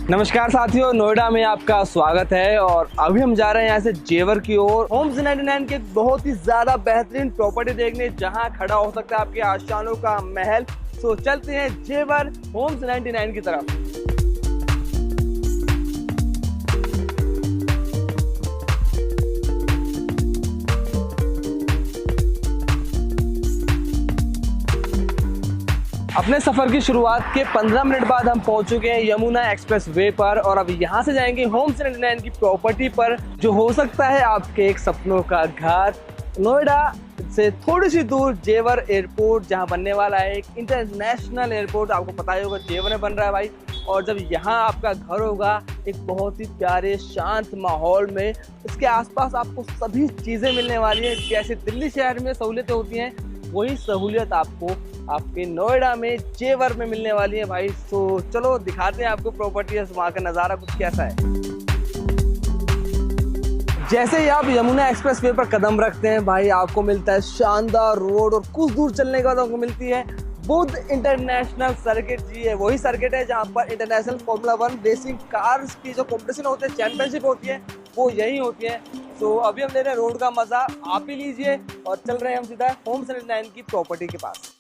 नमस्कार साथियों, नोएडा में आपका स्वागत है। और अभी हम जा रहे हैं यहाँ से जेवर की ओर होम्स 99 के बहुत ही ज्यादा बेहतरीन प्रॉपर्टी देखने, जहाँ खड़ा हो सकता है आपके आशानों का महल। तो चलते हैं जेवर होम्स 99 की तरफ। अपने सफर की शुरुआत के 15 मिनट बाद हम पहुंच चुके हैं यमुना एक्सप्रेस वे पर, और अब यहाँ से जाएंगे होम्स 99 की प्रॉपर्टी पर, जो हो सकता है आपके एक सपनों का घर। नोएडा से थोड़ी सी दूर जेवर एयरपोर्ट, जहाँ बनने वाला है एक इंटरनेशनल एयरपोर्ट। आपको पता ही होगा जेवर में बन रहा है भाई। और जब यहाँ आपका घर होगा एक बहुत ही प्यारे शांत माहौल में, इसके आसपास आपको सभी चीज़ें मिलने वाली हैं। जैसे दिल्ली शहर में सहूलियतें होती हैं, वही सहूलियत आपको आपके नोएडा में जेवर में मिलने वाली है भाई। तो चलो दिखाते हैं आपको प्रॉपर्टी, वहाँ का नज़ारा कुछ कैसा है। जैसे ही आप यमुना एक्सप्रेस वे पर कदम रखते हैं भाई, आपको मिलता है शानदार रोड, और कुछ दूर चलने के बाद आपको मिलती है बुद्ध इंटरनेशनल सर्किट। जी है, वही सर्किट है जहाँ पर इंटरनेशनल फॉर्मूला 1 रेसिंग कार्स की जो कॉम्पिटिशन होते हैं, चैंपियनशिप होती है, वो यही होती है। तो अभी हम ले रहे हैं रोड का मजा, आप ही लीजिए। और चल रहे हैं हम सीधा होम्स 99 की प्रॉपर्टी के पास।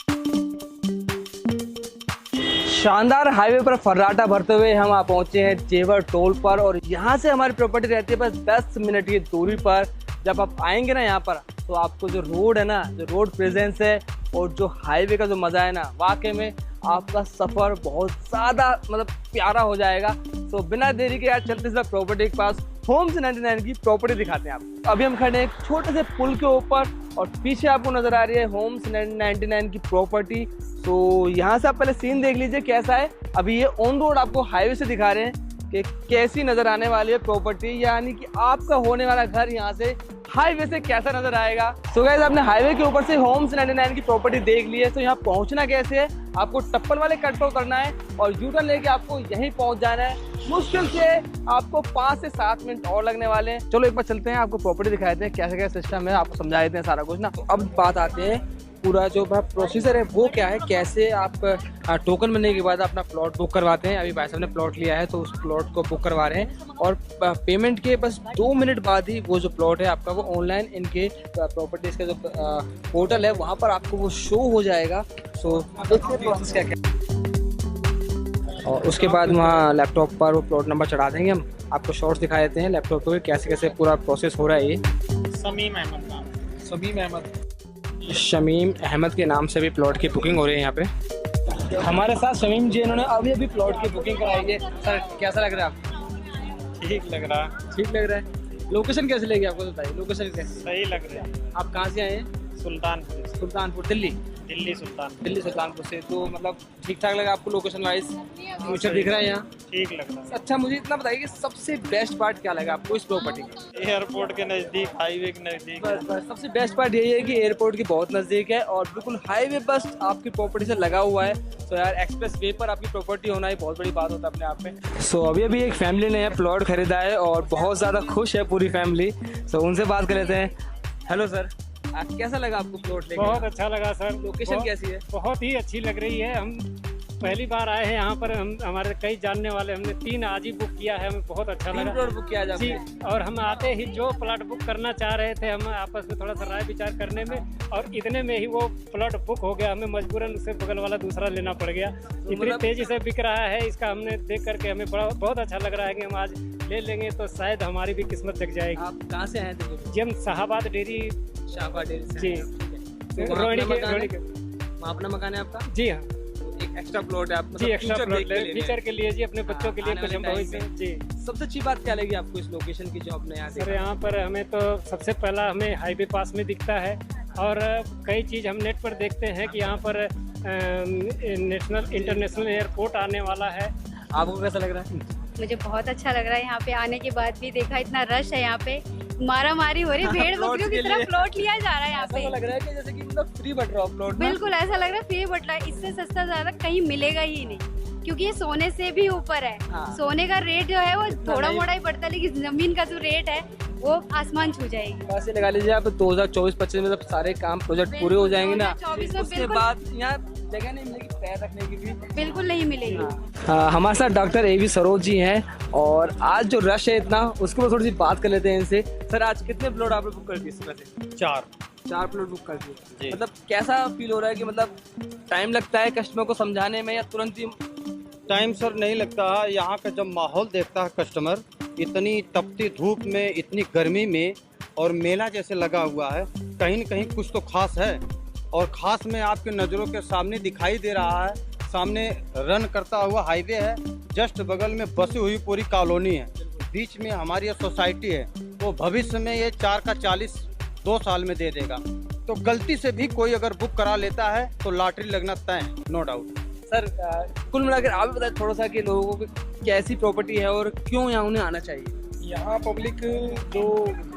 शानदार हाईवे पर फर्राटा भरते हुए हम आ पहुंचे हैं जेवर टोल पर, और यहाँ से हमारी प्रॉपर्टी रहती है बस 10 मिनट की दूरी पर। जब आप आएंगे ना यहाँ पर, तो आपको जो रोड है ना, जो रोड प्रेजेंस है और जो हाईवे का जो मज़ा है ना, वाकई में आपका सफ़र बहुत ज़्यादा प्यारा हो जाएगा। तो बिना देरी के यार चलते सीधा प्रॉपर्टी के पास, होम्स 99 की प्रॉपर्टी दिखाते हैं आपको। अभी हम खड़े हैं एक छोटे से पुल के ऊपर, और पीछे आपको नज़र आ रही है होम्स 99 की प्रॉपर्टी। तो यहाँ से आप पहले सीन देख लीजिए कैसा है। अभी ये ऑन रोड आपको हाईवे से दिखा रहे हैं कि कैसी नज़र आने वाली है प्रॉपर्टी, यानी कि आपका होने वाला घर यहाँ से हाईवे से कैसा नजर आएगा। तो गाइस, आपने हाईवे के ऊपर से होम्स 99 की प्रॉपर्टी देख ली है। तो यहाँ पहुँचना कैसे है, आपको टप्पल वाले कट पर उतरना है और यू टर्न लेके आपको यहीं पहुँच जाना है। मुश्किल से आपको 5 से 7 मिनट और लगने वाले हैं। चलो एक बार चलते हैं, आपको प्रॉपर्टी दिखाते हैं कैसे क्या सिस्टम है, आपको समझा देते हैं सारा कुछ ना। तो अब बात आते हैं पूरा जो प्रोसीजर है वो क्या है, कैसे आप टोकन बनने के बाद अपना प्लॉट बुक करवाते हैं। अभी भाई साहब ने प्लॉट लिया है तो उस प्लॉट को बुक करवा रहे हैं, और पेमेंट के बस 2 मिनट बाद ही वो जो प्लॉट है आपका वो ऑनलाइन इनके प्रॉपर्टीज का जो पोर्टल है वहाँ पर आपको वो शो हो जाएगा। सो प्रोसेस क्या क्या, और उसके बाद वहाँ लैपटॉप पर वो प्लॉट नंबर चढ़ा देंगे हम। आपको शॉर्ट्स दिखा देते हैं लैपटॉप पर कैसे कैसे पूरा प्रोसेस हो रहा है। ये शमीम अहमद के नाम से भी प्लॉट की बुकिंग हो रही है यहाँ पे। हमारे साथ शमीम जी, इन्होंने अभी प्लॉट की बुकिंग कराई है। सर कैसा लग रहा है आपको? ठीक लग रहा है। लोकेशन कैसे लगी आपको, बताइए। लोकेशन कैसे? सही लग रहा है। आप कहाँ से आए हैं? सुल्तानपुर दिल्ली सुल्तानपुर से। तो ठीक ठाक लगा आपको लोकेशन वाइज? फ्यूचर दिख रहा है यहाँ? ठीक लग रहा है। अच्छा, मुझे इतना बताइए कि सबसे बेस्ट पार्ट क्या लगा आपको इस प्रॉपर्टी का? एयरपोर्ट के नज़दीक, हाईवे के नज़दीक। बस सबसे बेस्ट पार्ट यही है कि एयरपोर्ट की बहुत नज़दीक है और बिल्कुल हाईवे बस आपकी प्रॉपर्टी से लगा हुआ है। तो यार एक्सप्रेस वे पर आपकी प्रॉपर्टी होना ही बहुत बड़ी बात होता है अपने आप में। सो अभी एक फैमिली ने प्लॉट खरीदा है और बहुत ज़्यादा खुश है पूरी फैमिली। सो उनसे बात कर लेते हैं। हेलो सर, कैसा लगा आपको प्लॉट लेके? बहुत अच्छा लगा सर। लोकेशन कैसी है? बहुत ही अच्छी लग रही है। हम पहली बार आए हैं यहाँ पर। हमारे कई जानने वाले, हमने 3 आज ही बुक किया है। हमें बहुत अच्छा लगा। प्लॉट बुक किया जी, और हम आते ही जो प्लॉट बुक करना चाह रहे थे, हम आपस में थोड़ा सा राय विचार करने में, और इतने में ही वो प्लॉट बुक हो गया। हमें मजबूरन उससे बगल वाला दूसरा लेना पड़ गया। इतनी तेजी से बिक रहा है इसका, हमने देख करके हमें बहुत अच्छा लग रहा है कि हम आज ले लेंगे तो शायद हमारी भी किस्मत जग जाएगी। आप कहाँ से आए थे? जी, हम शाहबाद डेयरी जी, रोहिणी के अपना मकान है आपका? जी हाँ, एक एक्स्ट्रा प्लॉट है आप? जी, एक्स्ट्रा प्लॉट है फ्यूचर के लिए जी, अपने बच्चों के लिए कुछ हम भविष्य में। जी, सबसे अच्छी बात क्या लगी आपको इस लोकेशन की जो आपने यहाँ सर? यहाँ पर हमें तो सबसे पहला हमें हाईवे पास में दिखता है, और कई चीज़ हम नेट पर देखते हैं कि यहाँ पर इंटरनेशनल एयरपोर्ट आने वाला है। आपको कैसा लग रहा है? मुझे बहुत अच्छा लग रहा है। यहाँ पे आने के बाद भी देखा इतना रश है, यहाँ पे मारा मारी हो रही, भेड़ बकरियों की तरह प्लॉट लिया जा रहा है यहाँ पे। लग रहा है कि जैसे कि फ्री बट रहा प्लॉट। बिल्कुल ऐसा लग रहा है फ्री बट रहा है। इससे सस्ता ज्यादा कहीं मिलेगा ही नहीं, क्योंकि ये सोने से भी ऊपर है। सोने का रेट जो है वो थोड़ा मोड़ा ही बढ़ता है, लेकिन जमीन का जो रेट है वो आसमान छू जाएगी। ऐसे लगा लीजिए आप 2024-25 में जब सारे काम प्रोजेक्ट पूरे हो जाएंगे ना, 2024 में उसके बाद यहाँ जगह नहीं मिलेगी। पैर रखने की भी बिल्कुल नहीं मिलेगी। हमारे साथ doctor A V Saroj ji हैं और आज जो रश है इतना उसके ऊपर थोड़ी सी बात कर लेते हैं इनसे। सर आज कितने प्लॉट आपने बुक कर दिए इसमें से? 4 प्लॉट बुक कर दिए। मतलब कैसा फील हो रहा है कि मतलब टाइम लगता है कस्टमर को समझाने में या तुरंत ही? टाइम सर नहीं लगता है। यहाँ का जब माहौल देखता है कस्टमर, इतनी तपती धूप में, इतनी गर्मी में, और मेला जैसे लगा हुआ है, कहीं न कहीं कुछ तो खास है। और खास में आपके नज़रों के सामने दिखाई दे रहा है, सामने रन करता हुआ हाईवे है, जस्ट बगल में बसी हुई पूरी कॉलोनी है, बीच में हमारी ये सोसाइटी है। तो भविष्य में ये 4 का 40 2 साल में दे देगा। तो गलती से भी कोई अगर बुक करा लेता है तो लॉटरी लगना तय है, नो डाउट। सर कुल मिलाकर आप भी बताएं थोड़ा सा कि लोगों को कैसी प्रॉपर्टी है और क्यों यहाँ उन्हें आना चाहिए? यहाँ पब्लिक जो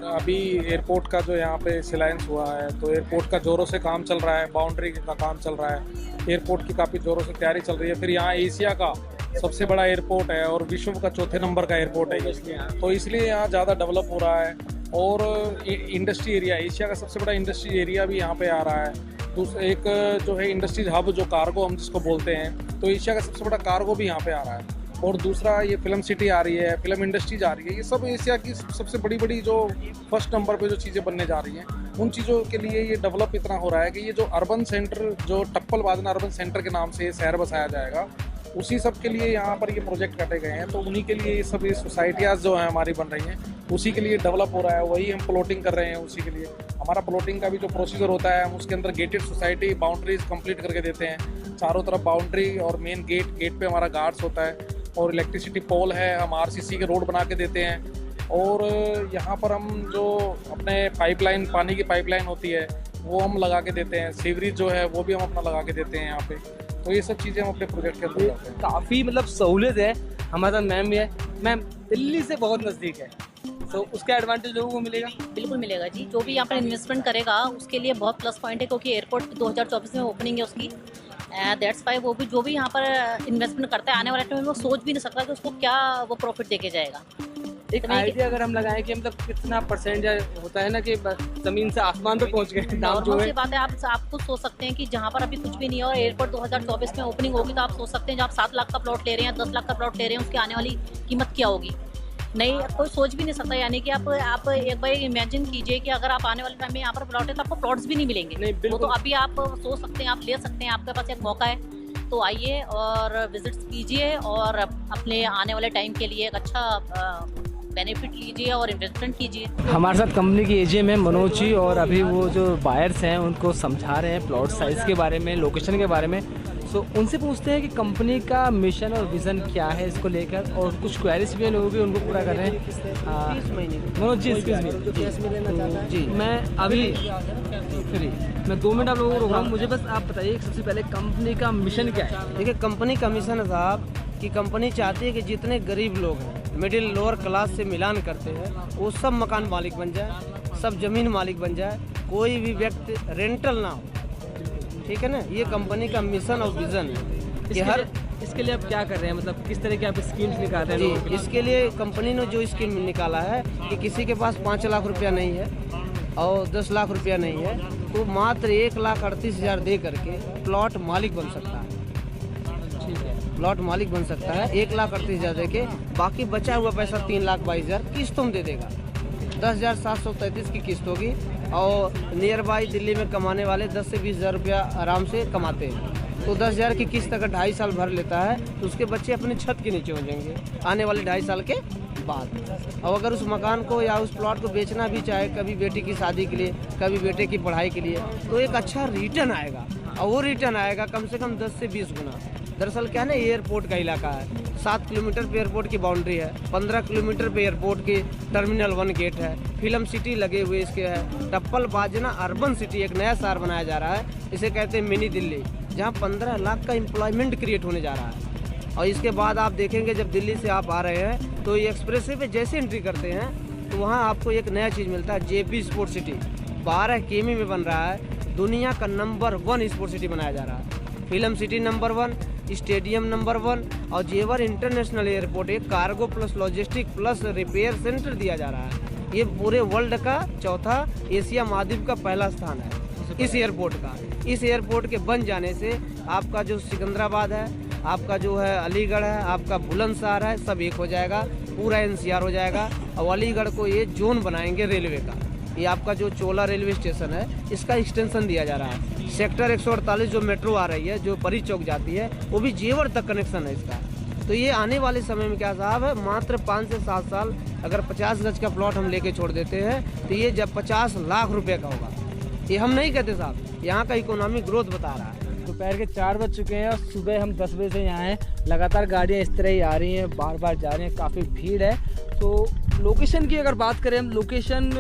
अभी एयरपोर्ट का जो यहाँ पे सिलाइंस हुआ है, तो एयरपोर्ट का जोरों से काम चल रहा है, बाउंड्री का काम चल रहा है, एयरपोर्ट की काफ़ी जोरों से तैयारी चल रही है। फिर यहाँ एशिया का सबसे बड़ा एयरपोर्ट है और विश्व का 4थे नंबर का एयरपोर्ट है, तो इसलिए यहाँ ज़्यादा डेवलप हो रहा है। और इंडस्ट्री एरिया, एशिया का सबसे बड़ा इंडस्ट्री एरिया भी यहाँ पे आ रहा है। एक जो है इंडस्ट्रीज हब, जो कार्गो हम जिसको बोलते हैं, तो एशिया का सबसे बड़ा कार्गो भी यहाँ पे आ रहा है। और दूसरा ये फिल्म सिटी आ रही है, फिल्म इंडस्ट्रीज आ रही है, ये सब एशिया की सबसे बड़ी बड़ी जो फर्स्ट नंबर पे जो चीज़ें बनने जा रही हैं, उन चीज़ों के लिए ये डेवलप इतना हो रहा है कि ये जो अर्बन सेंटर, जो टप्पल बादन अर्बन सेंटर के नाम से ये शहर बसाया जाएगा, उसी सब के लिए यहाँ पर ये प्रोजेक्ट काटे गए हैं। तो उन्हीं के लिए ये सब ये सोसाइटियाँ जो हैं हमारी बन रही हैं, उसी के लिए डेवलप हो रहा है, वही हम प्लॉटिंग कर रहे हैं। उसी के लिए हमारा प्लॉटिंग का भी जो प्रोसीजर होता है, हम उसके अंदर गेटेड सोसाइटी बाउंड्रीज कंप्लीट करके देते हैं। चारों तरफ बाउंड्री और मेन गेट पे हमारा गार्ड्स होता है, और इलेक्ट्रिसिटी पोल है, हम आरसीसी के रोड बना के देते हैं। और यहाँ पर हम जो अपने पाइपलाइन, पानी की पाइपलाइन होती है, वो हम लगा के देते हैं। सीवरेज जो है वो भी हम अपना लगा के देते हैं यहाँ पे। तो ये सब चीज़ें हम अपने प्रोजेक्ट के अंदर करते हैं। काफ़ी मतलब सहूलियत है। हमारे साथ मैम भी है। मैम दिल्ली से बहुत नज़दीक है, तो उसका एडवांटेज लोगों को मिलेगा? बिल्कुल मिलेगा जी। जो भी यहाँ पर इन्वेस्टमेंट करेगा उसके लिए बहुत प्लस पॉइंट है, क्योंकि एयरपोर्ट 2024 में ओपनिंग है उसकी। दैट्स वाई वो भी जो भी यहाँ पर इन्वेस्टमेंट करता है, आने वाले टाइम में वो सोच भी नहीं सकता कि उसको क्या वो प्रॉफिट देके जाएगा। एक आइडिया अगर हम लगाएं कि मतलब कितना परसेंट होता है ना कि जमीन से आसमान पे पहुंच गए दाम जो है। बात है, आप खुद सोच सकते हैं कि जहाँ पर अभी कुछ भी नहीं है और एयरपोर्ट 2024 में ओपनिंग होगी, तो आप सोच सकते हैं जब आप 7 लाख का प्लॉट ले रहे हैं, 10 लाख का प्लॉट ले रहे हैं, उसकी आने वाली कीमत क्या होगी। नहीं, कोई सोच भी नहीं सकता। यानी कि आप एक बार इमेजिन कीजिए कि अगर आप आने वाले टाइम में यहाँ पर प्लॉट है तो आपको प्लॉट्स भी नहीं मिलेंगे। वो तो अभी आप सोच सकते हैं, आप ले सकते हैं, आपके पास एक मौका है। तो आइए और विजिट कीजिए और अपने आने वाले टाइम के लिए एक अच्छा बेनिफिट लीजिए और इन्वेस्टमेंट कीजिए। हमारे साथ कंपनी की एजीएम है मनोज जी, और अभी वो जो बायर्स हैं उनको समझा रहे हैं प्लॉट साइज़ के बारे में, लोकेशन के बारे में। तो उनसे पूछते हैं कि कंपनी का मिशन और विज़न क्या है इसको लेकर, और कुछ क्वेरीज भी हैं लोगों की, उनको पूरा कर रहे हैं। मनोज जी जी, मैं अभी फ्री, मैं 2 मिनट आप लोगों को रोक रहा हूँ। मुझे बस आप बताइए सबसे पहले कंपनी का मिशन क्या है? देखिए, कंपनी का मिशन है साहब कि कंपनी चाहती है कि जितने गरीब लोग हैं, मिडिल लोअर क्लास से मिलान करते हैं, वो सब मकान मालिक बन जाए, सब जमीन मालिक बन जाए, कोई भी व्यक्ति रेंटल ना हो। ठीक है ना, ये कंपनी का मिशन और विजन है कि इसके लिए आप क्या कर रहे हैं, मतलब किस तरह के आप स्कीम्स निकाल रहे हैं? जी, इसके लिए कंपनी ने जो स्कीम निकाला है कि किसी के पास 5 लाख रुपया नहीं है और 10 लाख रुपया नहीं है, तो मात्र 1,38,000 दे करके प्लॉट मालिक बन सकता है। ठीक है, प्लॉट मालिक बन सकता है 1,38,000 दे के, बाकी बचा हुआ पैसा 3,22,000 किस्तों में दे देगा। 10,733 की किस्त होगी, और नियर बाई दिल्ली में कमाने वाले 10 से 20,000 रुपया आराम से कमाते हैं। तो 10,000 की किस्त अगर 2.5 साल भर लेता है तो उसके बच्चे अपने छत के नीचे हो जाएंगे आने वाले 2.5 साल के बाद। और अगर उस मकान को या उस प्लॉट को बेचना भी चाहे, कभी बेटी की शादी के लिए, कभी बेटे की पढ़ाई के लिए, तो एक अच्छा रिटर्न आएगा, और वो रिटर्न आएगा कम से कम 10 से 20 गुना। दरअसल क्या है ना, एयरपोर्ट का इलाका है, 7 किलोमीटर पे एयरपोर्ट की बाउंड्री है, 15 किलोमीटर पे एयरपोर्ट की टर्मिनल 1 गेट है, फिल्म सिटी लगे हुए इसके है, टप्पल बाजना अर्बन सिटी एक नया शहर बनाया जा रहा है, इसे कहते हैं मिनी दिल्ली, जहाँ 15 लाख का एम्प्लॉयमेंट क्रिएट होने जा रहा है। और इसके बाद आप देखेंगे जब दिल्ली से आप आ रहे हैं तो ये एक्सप्रेसवे पे जैसे एंट्री करते हैं तो वहाँ आपको एक नया चीज़ मिलता है, जेपी स्पोर्ट सिटी 12 किमी में बन रहा है, दुनिया का नंबर 1 स्पोर्ट सिटी बनाया जा रहा है। Film city number 1, stadium number 1, और जेवर इंटरनेशनल एयरपोर्ट एक cargo plus logistic plus repair centre दिया जा रहा है। ये पूरे वर्ल्ड का 4था, एशिया महाद्वीप का पहला स्थान है इस एयरपोर्ट का। इस एयरपोर्ट के बन जाने से आपका जो सिकंदराबाद है, आपका जो है अलीगढ़ है, आपका बुलंदशहर है, सब एक हो जाएगा, पूरा एनसीआर हो जाएगा। और अलीगढ़ को ये जोन बनाएंगे रेलवे का। ये आपका जो चोला रेलवे स्टेशन है, इसका एक्सटेंशन दिया जा रहा है। सेक्टर 148 जो मेट्रो आ रही है, जो परी चौक जाती है, वो भी जेवर तक कनेक्शन है इसका। तो ये आने वाले समय में क्या साहब है, मात्र 5 से 7 साल अगर 50 गज का प्लॉट हम लेके छोड़ देते हैं तो ये जब 50 लाख रुपए का होगा। ये हम नहीं कहते साहब, यहाँ का इकोनॉमिक ग्रोथ बता रहा है। दोपहर के 4 बज चुके हैं और सुबह हम 10 बजे से यहाँ हैं। लगातार गाड़ियाँ इस तरह ही आ रही हैं, बार बार जा रही हैं, काफ़ी भीड़ है। तो लोकेशन की अगर बात करें हम, लोकेशन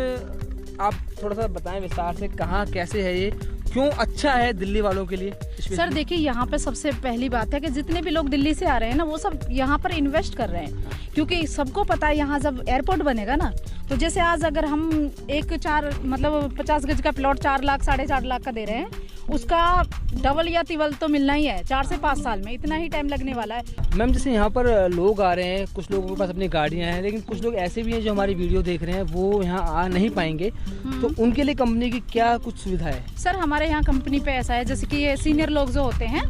आप थोड़ा सा बताएं विस्तार से, कहाँ कैसे है ये, क्यों अच्छा है दिल्ली वालों के लिए? सर देखिए, यहाँ पे सबसे पहली बात है कि जितने भी लोग दिल्ली से आ रहे हैं ना, वो सब यहाँ पर इन्वेस्ट कर रहे हैं, क्योंकि सबको पता है यहाँ जब एयरपोर्ट बनेगा ना, तो जैसे आज अगर हम 50 गज का प्लॉट 4 लाख 4.5 लाख का दे रहे हैं, उसका डबल या तिबल तो मिलना ही है 4 से 5 साल में, इतना ही टाइम लगने वाला है। मैम जैसे यहाँ पर लोग आ रहे हैं, कुछ लोगों के पास अपनी गाड़ियाँ हैं, लेकिन कुछ लोग ऐसे भी हैं जो हमारी वीडियो देख रहे हैं, वो यहाँ आ नहीं पाएंगे, तो उनके लिए कंपनी की क्या कुछ सुविधा है? सर हमारे यहाँ कंपनी पे ऐसा है, जैसे कि ये सीनियर लोग जो होते हैं,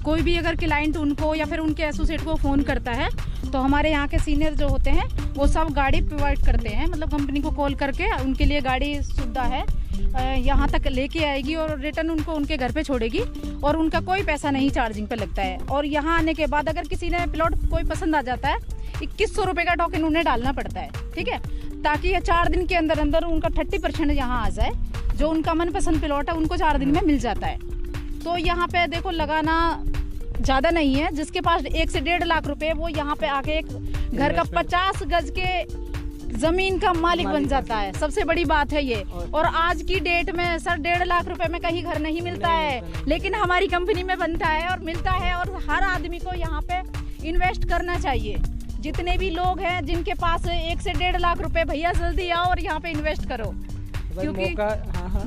कोई भी अगर क्लाइंट उनको या फिर उनके एसोसिएट को फ़ोन करता है, तो हमारे यहाँ के सीनियर जो होते हैं वो सब गाड़ी प्रोवाइड करते हैं, मतलब कंपनी को कॉल करके उनके लिए गाड़ी सुविधा है, यहाँ तक लेके आएगी और रिटर्न उनको उनके घर पे छोड़ेगी, और उनका कोई पैसा नहीं चार्जिंग पे लगता है। और यहाँ आने के बाद अगर किसी ने प्लॉट कोई पसंद आ जाता है, 2100 रुपये का टोकन उन्हें डालना पड़ता है, ठीक है, ताकि ये 4 दिन के अंदर अंदर उनका 30% यहाँ आ जाए, जो उनका मनपसंद प्लॉट है उनको 4 दिन में मिल जाता है। तो यहाँ पे देखो लगाना ज़्यादा नहीं है, जिसके पास 1 से 1.5 लाख रुपए, वो यहाँ पे आके एक घर का 50 गज के जमीन का मालिक बन जाता है। सबसे बड़ी बात है ये। और आज की डेट में सर 1.5 लाख रुपए में कहीं घर नहीं मिलता है, लेकिन हमारी कंपनी में बनता है और मिलता है, और हर आदमी को यहाँ पे इन्वेस्ट करना चाहिए। जितने भी लोग हैं जिनके पास 1 से 1.5 लाख रुपए, भैया जल्दी आओ और यहाँ पे इन्वेस्ट करो, क्योंकि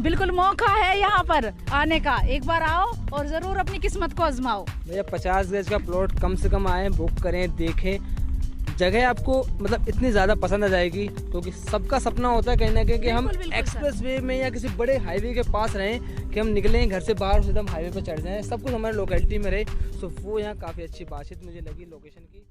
बिल्कुल मौका है यहाँ पर आने का। एक बार आओ और जरूर अपनी किस्मत को आजमाओ। भैया 50 गज का प्लॉट कम से कम आए, बुक करें, देखें, जगह आपको मतलब इतनी ज़्यादा पसंद आ जाएगी, क्योंकि सबका सपना होता है कहीं ना कहीं कि हम एक्सप्रेस वे में या किसी बड़े हाईवे के पास रहें, कि हम निकलें घर से बाहर सीधा हम हाईवे पर चढ़ जाएं, सब कुछ हमारे लोकेलिटी में रहे। सो वो यहाँ काफ़ी अच्छी बातचीत मुझे लगी लोकेशन की।